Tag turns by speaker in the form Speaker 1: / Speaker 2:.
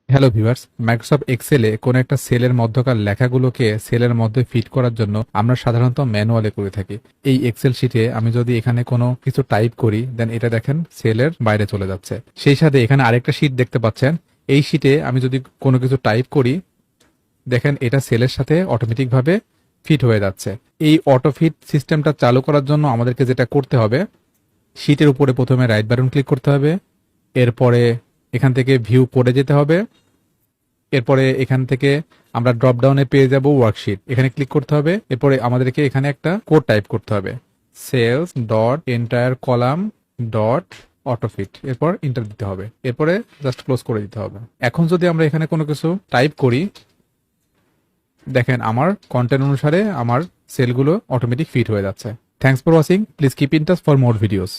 Speaker 1: Hello viewers, Microsoft এক্সেলে কোনো একটা সেলের মধ্যকার লেখাগুলোকে সেলের মধ্যে ফিট করার জন্য আমরা সাধারণত ম্যানুয়ালে করে থাকি। এই এক্সেল শিটে আমি যদি এখানে কোনো কিছু টাইপ করি, দেন এটা দেখেন সেলের বাইরে চলে যাচ্ছে। সেই সাথে এখানে আরেকটা শিট দেখতে পাচ্ছেন। এই শিটে আমি যদি কোনো কিছু টাইপ করি, দেখেন এটা সেলের সাথে অটোমেটিকভাবে ফিট হয়ে যাচ্ছে। এই অটো ফিট সিস্টেমটা চালু করার জন্য আমাদেরকে যেটা করতে হবে, শিটের উপরে প্রথমে রাইট বাটন ক্লিক করতে হবে, এরপরে এখান থেকে ভিউ পড়ে যেতে হবে, এরপরে এখান থেকে আমরা ড্রপ ডাউনে পেয়ে যাব ওয়ার্কশিট, এখানে ক্লিক করতে হবে। এরপরে আমাদেরকে এখানে একটা কোড টাইপ করতে হবে, cells dot entire column dot autofit, এরপর ইন্টার দিতে হবে, এরপরে জাস্ট ক্লোজ করে দিতে হবে। এখন যদি আমরা এখানে কোনো কিছু টাইপ করি, দেখেন আমার কন্টেন্ট অনুসারে আমার সেলগুলো অটোমেটিক ফিট হয়ে যাচ্ছে। Thanks for watching, please keep in touch for more videos.